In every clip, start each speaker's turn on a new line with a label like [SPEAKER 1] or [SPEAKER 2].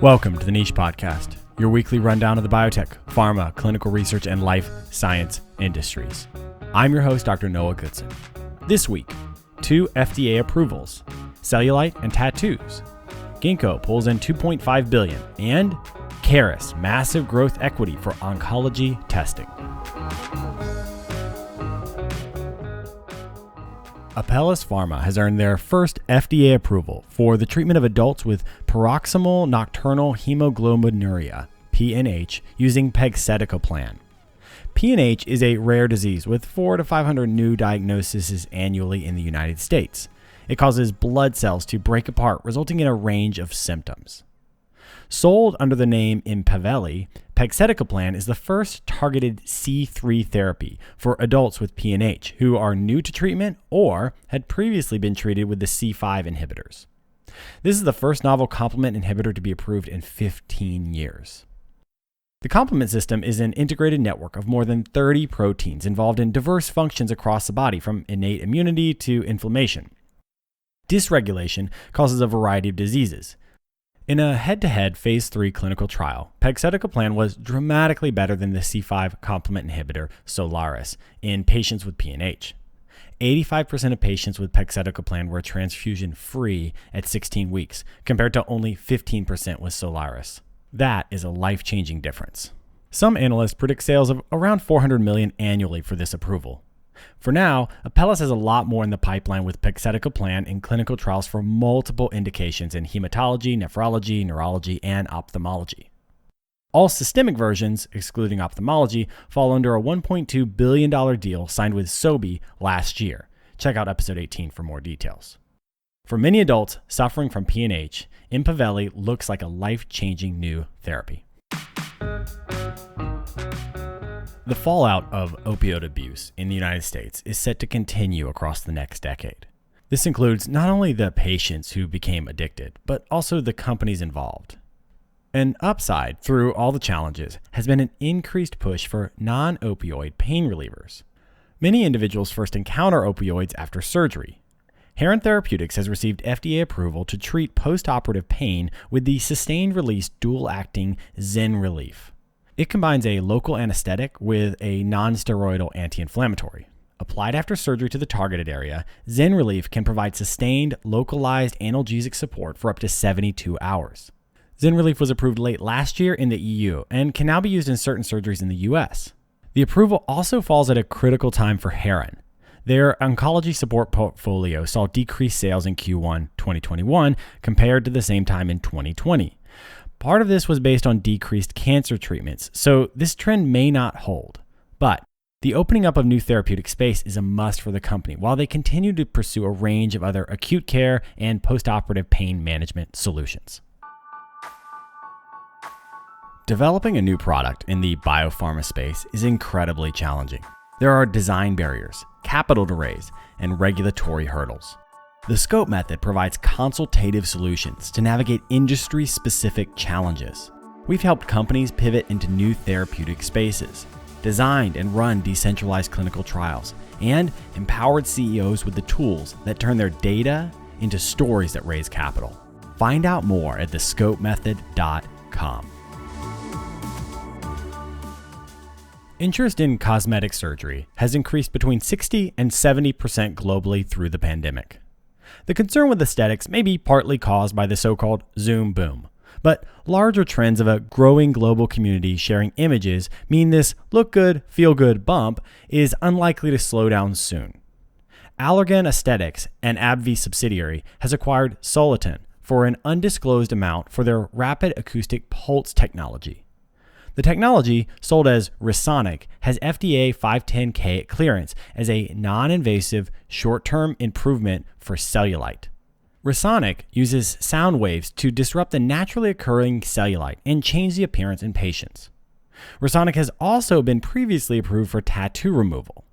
[SPEAKER 1] Welcome to the Niche Podcast, your weekly rundown of the biotech, pharma, clinical research, and life science industries. I'm your host, Dr. Noah Goodson. This week, 2 FDA approvals, cellulite and tattoos. Ginkgo pulls in $2.5 billion, and Caris, massive growth equity for oncology testing. Apellis Pharma has earned their first FDA approval for the treatment of adults with paroxysmal nocturnal hemoglobinuria, PNH, using pegcetacoplan. PNH is a rare disease with 400 to 500 new diagnoses annually in the United States. It causes blood cells to break apart, resulting in a range of symptoms. Sold under the name Apellis, pegcetacoplan is the first targeted C3 therapy for adults with PNH who are new to treatment or had previously been treated with the C5 inhibitors. This is the first novel complement inhibitor to be approved in 15 years. The complement system is an integrated network of more than 30 proteins involved in diverse functions across the body, from innate immunity to inflammation. Dysregulation causes a variety of diseases. In a head-to-head phase 3 clinical trial, pegcetacoplan was dramatically better than the C5 complement inhibitor Soliton in patients with PNH. 85% of patients with pegcetacoplan were transfusion-free at 16 weeks, compared to only 15% with Soliton. That is a life-changing difference. Some analysts predict sales of around $400 million annually for this approval. For now, Apellis has a lot more in the pipeline with pegcetacoplan in clinical trials for multiple indications in hematology, nephrology, neurology, and ophthalmology. All systemic versions, excluding ophthalmology, fall under a $1.2 billion deal signed with Sobi last year. Check out episode 18 for more details. For many adults suffering from PNH, Apellis looks like a life-changing new therapy. The fallout of opioid abuse in the United States is set to continue across the next decade. This includes not only the patients who became addicted, but also the companies involved. An upside through all the challenges has been an increased push for non-opioid pain relievers. Many individuals first encounter opioids after surgery. Heron Therapeutics has received FDA approval to treat post-operative pain with the sustained-release dual-acting Zen Relief. It combines a local anesthetic with a non-steroidal anti-inflammatory. Applied after surgery to the targeted area, Zen Relief can provide sustained, localized analgesic support for up to 72 hours. Zen Relief was approved late last year in the EU and can now be used in certain surgeries in the US. The approval also falls at a critical time for Heron. Their oncology support portfolio saw decreased sales in Q1 2021 compared to the same time in 2020. Part of this was based on decreased cancer treatments, so this trend may not hold. But the opening up of new therapeutic space is a must for the company while they continue to pursue a range of other acute care and post-operative pain management solutions. Developing a new product in the biopharma space is incredibly challenging. There are design barriers, capital to raise, and regulatory hurdles. The SCOPE method provides consultative solutions to navigate industry-specific challenges. We've helped companies pivot into new therapeutic spaces, designed and run decentralized clinical trials, and empowered CEOs with the tools that turn their data into stories that raise capital. Find out more at thescopemethod.com. Interest in cosmetic surgery has increased between 60 and 70% globally through the pandemic. The concern with aesthetics may be partly caused by the so-called Zoom boom, but larger trends of a growing global community sharing images mean this look good, feel good bump is unlikely to slow down soon. Allergan Aesthetics, an AbbVie subsidiary, has acquired Soliton for an undisclosed amount for their rapid acoustic pulse technology. The technology, sold as Resonic, has FDA 510(k) clearance as a non-invasive, short-term improvement for cellulite. Resonic uses sound waves to disrupt the naturally occurring cellulite and change the appearance in patients. Resonic has also been previously approved for tattoo removal.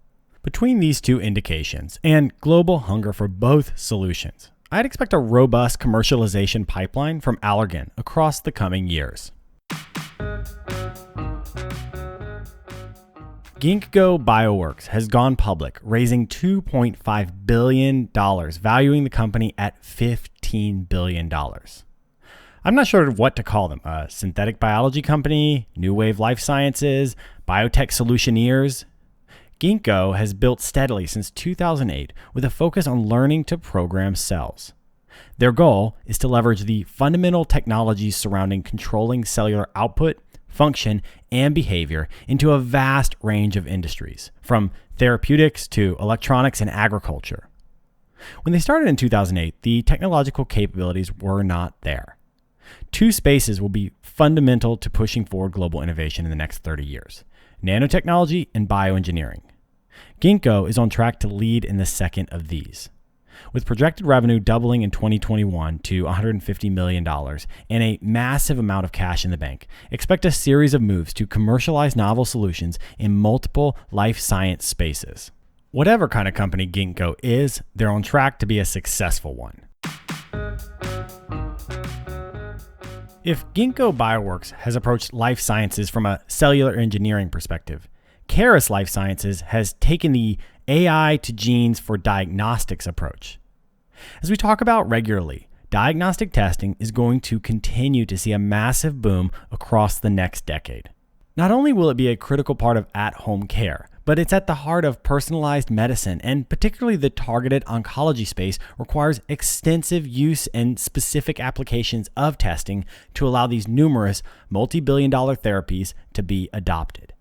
[SPEAKER 1] Between these two indications and global hunger for both solutions, I'd expect a robust commercialization pipeline from Allergan across the coming years. Ginkgo Bioworks has gone public, raising $2.5 billion, valuing the company at $15 billion. I'm not sure what to call them. A synthetic biology company, new wave life sciences, biotech solutioneers. Ginkgo has built steadily since 2008 with a focus on learning to program cells. Their goal is to leverage the fundamental technologies surrounding controlling cellular output, function, and behavior into a vast range of industries, from therapeutics to electronics and agriculture. When they started in 2008, the technological capabilities were not there. Two spaces will be fundamental to pushing forward global innovation in the next 30 years: nanotechnology and bioengineering. Ginkgo is on track to lead in the second of these. With projected revenue doubling in 2021 to $150 million and a massive amount of cash in the bank, expect a series of moves to commercialize novel solutions in multiple life science spaces. Whatever kind of company Ginkgo is, they're on track to be a successful one. If Ginkgo Bioworks has approached life sciences from a cellular engineering perspective, Caris Life Sciences has taken the AI to genes for diagnostics approach. As we talk about regularly, diagnostic testing is going to continue to see a massive boom across the next decade. Not only will it be a critical part of at-home care, but it's at the heart of personalized medicine, and particularly the targeted oncology space requires extensive use and specific applications of testing to allow these numerous multi-billion-dollar therapies to be adopted.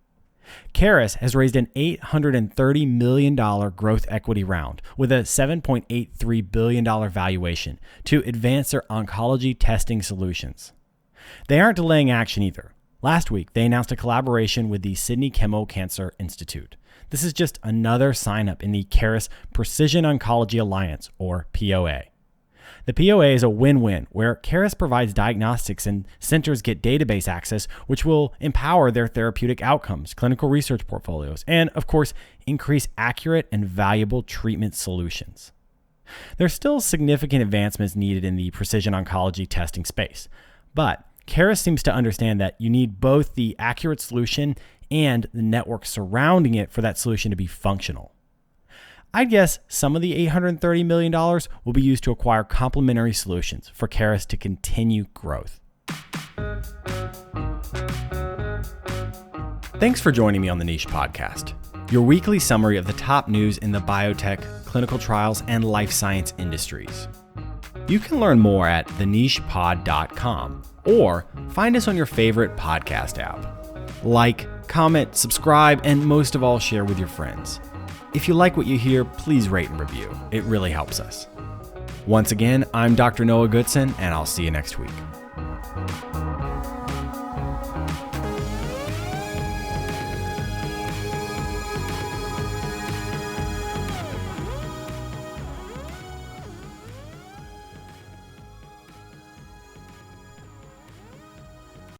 [SPEAKER 1] Caris has raised an $830 million growth equity round with a $7.83 billion valuation to advance their oncology testing solutions. They aren't delaying action either. Last week, they announced a collaboration with the Sydney Chemo Cancer Institute. This is just another sign-up in the Caris Precision Oncology Alliance, or POA. The POA is a win-win where Caris provides diagnostics and centers get database access, which will empower their therapeutic outcomes, clinical research portfolios, and, of course, increase accurate and valuable treatment solutions. There's still significant advancements needed in the precision oncology testing space, but Caris seems to understand that you need both the accurate solution and the network surrounding it for that solution to be functional. I'd guess some of the $830 million will be used to acquire complementary solutions for Caris to continue growth. Thanks for joining me on the Niche Podcast, your weekly summary of the top news in the biotech, clinical trials, and life science industries. You can learn more at thenichepod.com or find us on your favorite podcast app. Like, comment, subscribe, and most of all, share with your friends. If you like what you hear, please rate and review. It really helps us. Once again, I'm Dr. Noah Goodson, and I'll see you next week.